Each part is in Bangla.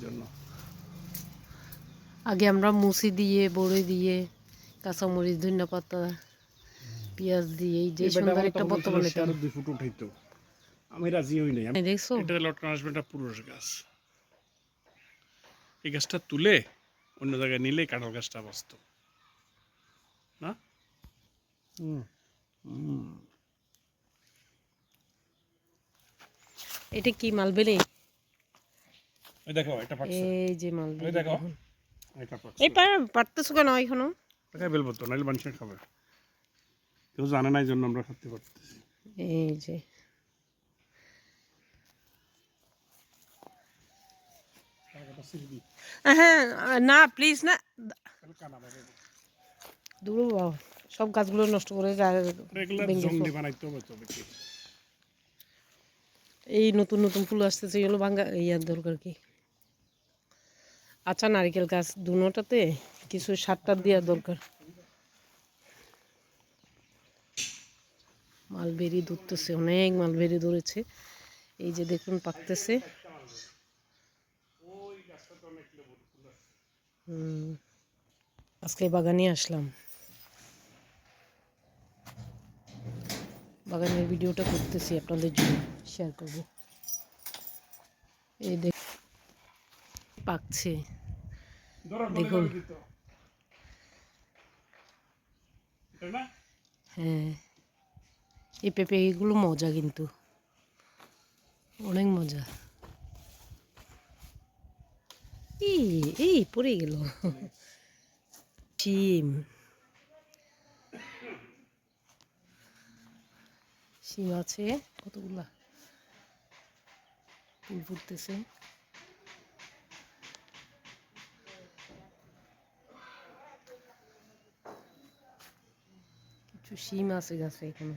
জন্য আগে আমরা মুসি দিয়ে বড়ি দিয়ে কাঁচামরিচ ধনিয়া পাতা পেঁয়াজ দিয়ে এই যে সুন্দর একটা ভর্তা বানাইতাম। 2 ফুট উঠাইতো, আমি রাজি হই নাই। দেখছো এটা লটকন আসবে, একটা পুরুষ গাছ। এই গাছটা তুলে অন্য জায়গায় নিলে কাঁঠাল গাছটা বাঁচত না। এটা কি মালবেরি? এই দেখো এটা পাকছে, এই যে মালবেরি এই দেখো দেখুন। এটা পাকছে। এই পারতেছো কেন এখনো? টাকা বেলবো তো, নাইলে মানুষ খাবে। কেউ জানে না, এই জন্য আমরা খাতে পারতেছি। এই যে হ্যাঁ, না প্লিজ না, দূর বাবা, সব গাছগুলো নষ্ট করে এই নতুন নতুন ফুল আসতেছে, এগুলো ভাঙ্গা ইয়ার দরকার কি? আচ্ছা, নারিকেল গাছ দুটাতে কিছু সার টার দেওয়ার দরকার। মালবেরি ধরতেছে, অনেক মালবেরি ধরেছে। এই যে দেখুন পাকতেছে। আজকে বাগানে আসলাম, বাগানের ভিডিওটা করতেছি আপনাদের জন্য, শেয়ার করব। এই দেখ পাকছে, দেখুন। হ্যাঁ, এই পেঁপে এগুলো মজা, কিন্তু অনেক মজা। এই এই পড়ে গেল শিম, শিম আছে কতগুলা, ফুল ফুটতেছে। কিছু শিম আছে গাছে এখানে,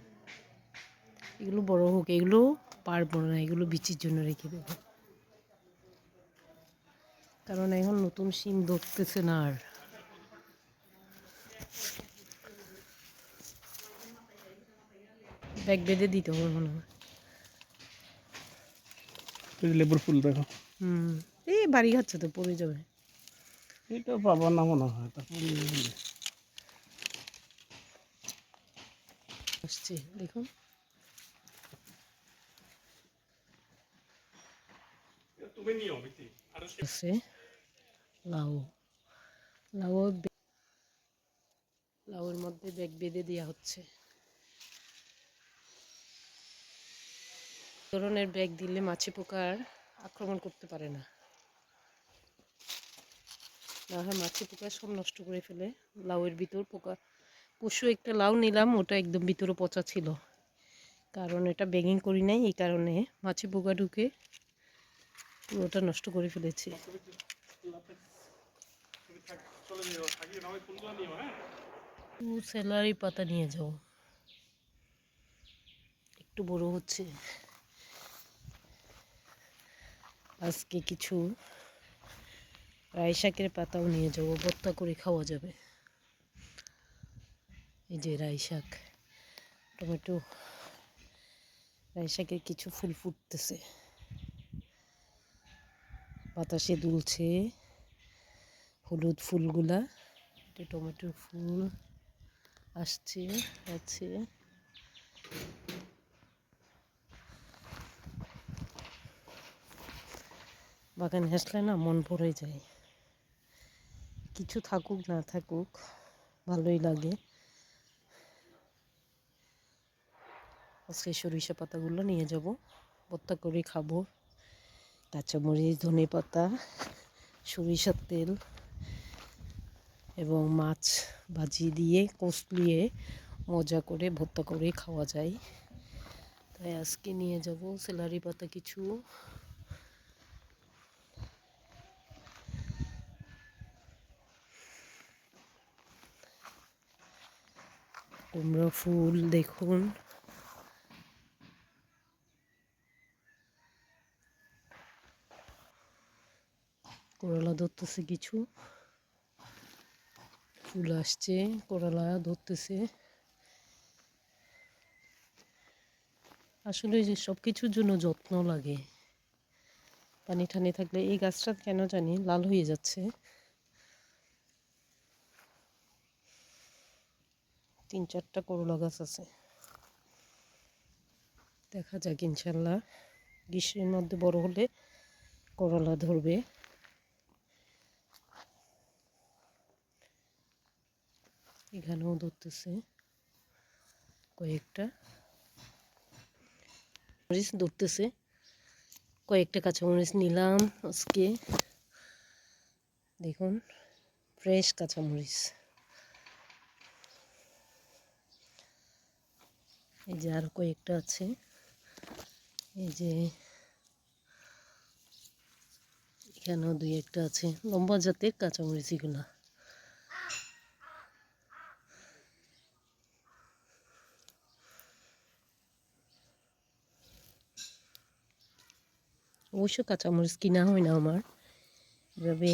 এগুলো বড় হোক, এগুলো পারবো না, এগুলো বিচির জন্য রেখে দেবো, কারণ এখন নতুন শিম ধরতেছে না আর। ব্যাগ বেঁধে দিতে হবে মনে হয়। লেবুর ফুল দেখো, এই বাড়ি খাচ্ছে তো, পড়ে যাবে। এটা পাবো না মনে হয়। আসছে দেখুন, আছে লাউ, লাউ, লাউয়ের মধ্যে ব্যাগ বেঁধে দেওয়া হচ্ছে। ধরনের ব্যাগ দিলে মাছি পোকার আক্রমণ করতে পারে না, না হয় মাছি পোকা সব নষ্ট করে ফেলে। লাউয়ের ভিতর পোকা, পশু একটা লাউ নিলাম, ওটা একদম ভিতরে পচা ছিল, কারণ এটা ব্যাগিং করি নাই, এই কারণে মাছি পোকা ঢুকে পুরোটা নষ্ট করে ফেলেছি। সেলারি পাতা নিয়ে যাও, একটু বড় হচ্ছে। আজকে কিছু রাই শাকের পাতাও নিয়ে যাবো, ভর্তা করে খাওয়া যাবে। এই যে রাই শাক, টমেটো, রাই শাকের কিছু ফুল ফুটতেছে, বাতাসে দুলছে হলুদ ফুলগুলা। এটা টমেটোর ফুল আসছে, আছে। বাগানে আসলে না মন ভরে যায়, কিছু থাকুক না থাকুক ভালোই লাগে। আজকে সরিষা পাতাগুলো নিয়ে যাব, ভর্তা করে খাবো। কাঁচামরিচ, ধনে পাতা, সরিষার তেল এবং মাছ ভাজি দিয়ে কষলিয়ে মজা করে ভর্তা করে খাওয়া যায়। তাই আজকে নিয়ে যাব সেলারি পাতা কিছু, কুমড়ো ফুল দেখুন, করলা ধরতেছে, কিছু ফুল আসছে, করলা ধরতেছে। আসলে যে সব কিছুর জন্য যত্ন লাগে, পানি টানি থাকলে এই গাছটা কেন জানি লাল হয়ে যাচ্ছে। 3-4টা করলা গাছ আছে, দেখা যাক ইনশাল্লাহ গ্রীষ্মের মধ্যে বড় হলে করলা ধরবে। এখানেও ধরতেছে কয়েকটা মরিচ, ধরতেছে কয়েকটা কাঁচামরিচ নিলাম আজকে। দেখুন ফ্রেশ কাঁচামরিচ, এই যে আর কয়েকটা আছে, এই যে এখানেও 2-1টা আছে, লম্বা জাতের কাঁচামরিচ এগুলা। অবশ্য কাঁচামরিচ কিনা হয় না আমার, এভাবে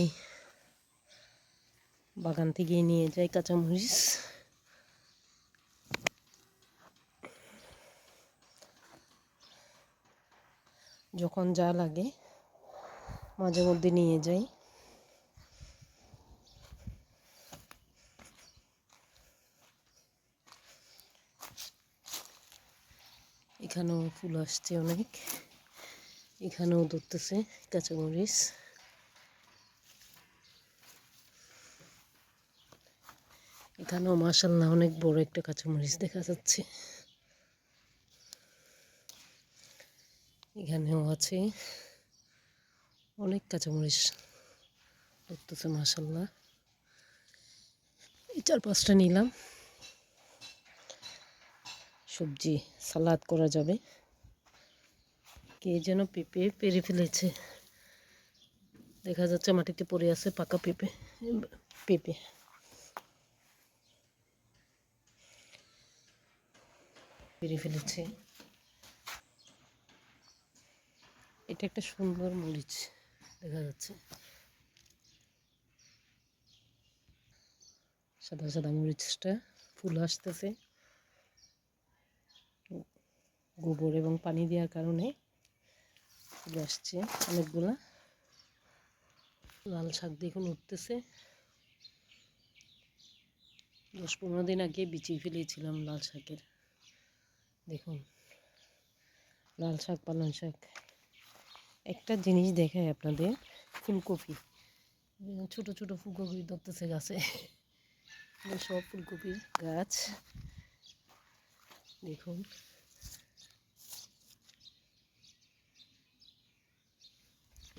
বাগান থেকে নিয়ে যাই কাঁচামরিচ। যখন যা লাগে মাঝে মধ্যে নিয়ে যাই। এখানেও ফুল আসছে অনেক, এখানেও ধরতেছে কাঁচামরিচ। এখানেও মাশাআল্লাহ অনেক বড় একটা কাঁচামরিচ দেখা যাচ্ছে। এখানেও আছে অনেক কাঁচামরিচ ধরতেছে মাশাআল্লাহ। এই 4-5টা নিলাম, সবজি সালাদ করা যাবে। কে যেন পেঁপে পেরে ফেলেছে, দেখা যাচ্ছে মাটিতে পড়ে আছে পাকা পেঁপে। পেঁপে পেরে ফেলেছে। এটা একটা সুন্দর মরিচ দেখা যাচ্ছে, সাদা সাদা মরিচটা ফুল আসতেছে। গোবর এবং পানি দেওয়ার কারণে ফুল আসছে অনেকগুলা। লাল শাক দেখুন উঠতেছে, 10-15 দিন আগে বিছিয়ে ফেলেছিলাম লাল শাকের। দেখুন লাল শাক, পালং শাক। একটা জিনিস দেখাই আপনাদের, ফুলকপি, ছোট ছোট ফুলকপি ধরতেছে গাছে, সব ফুলকপির গাছ। দেখুন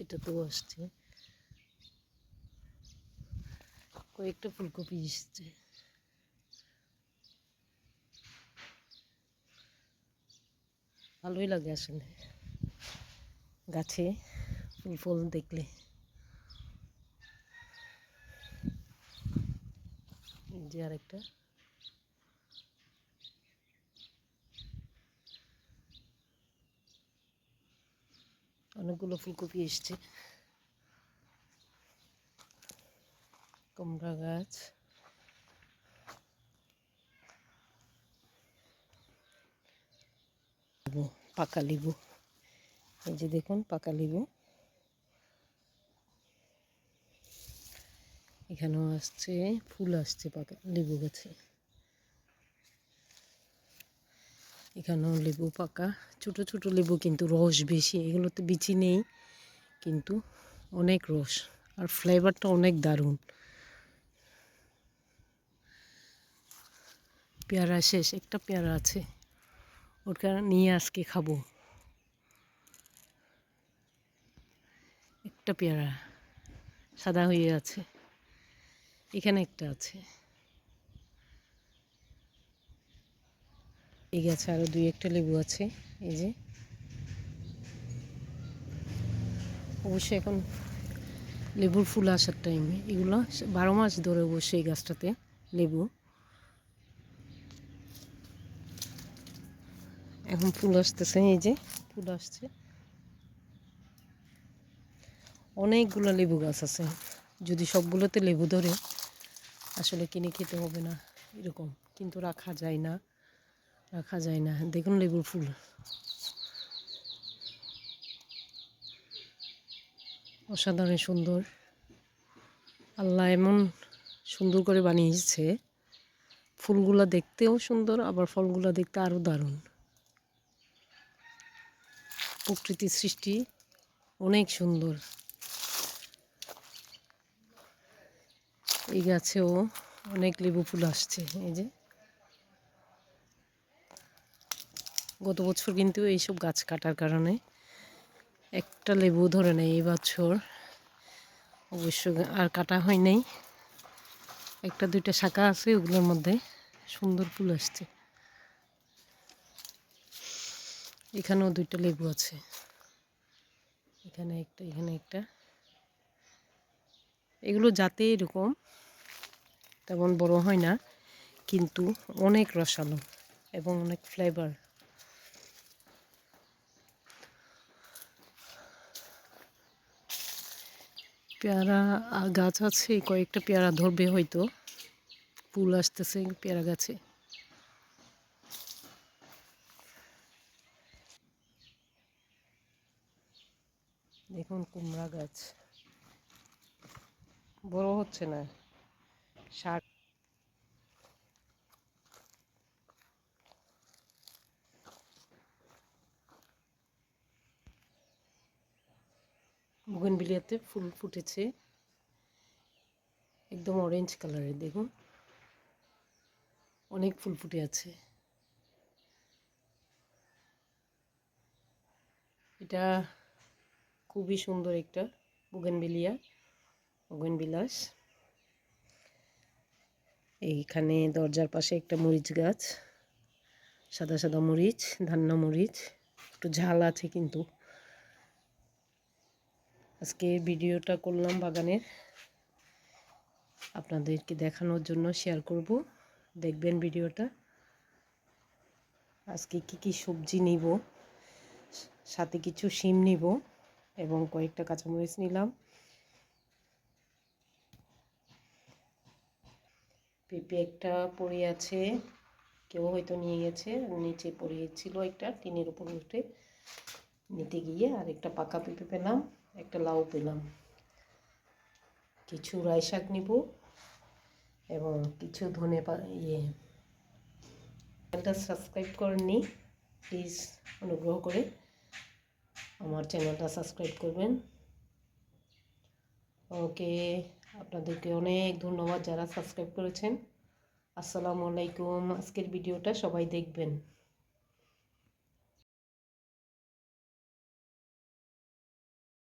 এটা তো আসছে, কয়েকটা ফুলকপি এসছে। ভালোই লাগে আসলে গাছে ফুল ফল দেখলে। যে আরেকটা, অনেকগুলো ফুলকপি এসছে। কুমড়া গাছ, পাকা লেবু, এই যে দেখুন পাকা লেবু। এখানেও আসছে ফুল, আসছে পাকা লেবু গাছে। এখানেও লেবু পাকা, ছোট ছোট লেবু কিন্তু রস বেশি, এগুলোতে বিচি নেই কিন্তু অনেক রস, আর ফ্লেভারটা অনেক দারুণ। পেয়ারা শেষ, একটা পেয়ারা আছে, ওটা নিয়ে আজকে খাবো। একটা পেয়ারা সাদা হয়ে আছে, এখানে একটা আছে। এই গাছে আরো 2-1টা লেবু আছে, এই যে। অবশ্যই এখন লেবুর ফুল আসার টাইমে, এগুলো 12 মাস ধরে অবশ্যই এই গাছটাতে লেবু। এখন ফুল আসতেছে, এই যে ফুল আসছে। অনেকগুলো লেবু গাছ আছে, যদি সবগুলোতে লেবু ধরে আসলে কিনে খেতে হবে না এরকম, কিন্তু রাখা যায় না, রাখা যায় না। দেখুন লেবুর ফুল, অসাধারণ সুন্দর। আল্লাহ এমন সুন্দর করে বানিয়েছে, ফুলগুলা দেখতেও সুন্দর, আবার ফলগুলা দেখতে আরও দারুণ। প্রকৃতির সৃষ্টি অনেক সুন্দর। এই গাছেও অনেক লেবু ফুল আসছে। এই যে গত বছর কিন্তু এইসব গাছ কাটার কারণে একটা লেবু ধরে নেই। এই বছর অবশ্য আর কাটা হয় নাই, একটা দুইটা শাখা আছে, ওগুলোর মধ্যে সুন্দর ফুল আসছে। এখানেও দুইটা লেবু আছে, এখানে একটা, এখানে একটা। এগুলো জাতে এরকম তেমন বড় হয় না, কিন্তু অনেক রসালো এবং অনেক ফ্লেভার। পেয়ারা গাছ আছে, কয়েকটা পেয়ারা ধরবে হয়তো, ফুল আসতেছে পেয়ারা গাছে। দেখুন কুমড়া গাছ বড় হচ্ছে না, শাক। বুগেনভিলিয়াতে ফুল ফুটেছে, একদম অরেঞ্জ কালারের। দেখুন অনেক ফুল ফুটে আছে। এটা খুবই সুন্দর একটা বুগেনভিলিয়া, বুগেনবিলাস। এইখানে দরজার পাশে একটা মরিচ গাছ, সাদা সাদা মরিচ, ধান্না মরিচ, একটু ঝাল আছে। কিন্তু আজকে ভিডিওটা করলাম বাগানের, আপনাদেরকে দেখানোর জন্য শেয়ার করব। দেখবেন ভিডিওটা। আজকে কি কি সবজি নিব, সাথে কিছু শিম নিব এবং কয়েকটা কাঁচামরিচ নিলাম। পেঁপে একটা পড়ে আছে, কেউ হয়তো নিয়ে গেছে, নিচে পড়েছিল একটা টিনের উপর উঠে নিতে গিয়ে। আর একটা পাকা পেঁপে পেলাম, একটা লাউ পেলাম। কিছু রাই শাক নিব এবং কিছু চ্যানেলটা সাবস্ক্রাইব করেননি, প্লিজ অনুগ্রহ করে আমার চ্যানেলটা সাবস্ক্রাইব করবেন। ওকে, আপনাদেরকে অনেক ধন্যবাদ যারা সাবস্ক্রাইব করেছেন। আসসালামু আলাইকুম। আজকের ভিডিওটা সবাই দেখবেন।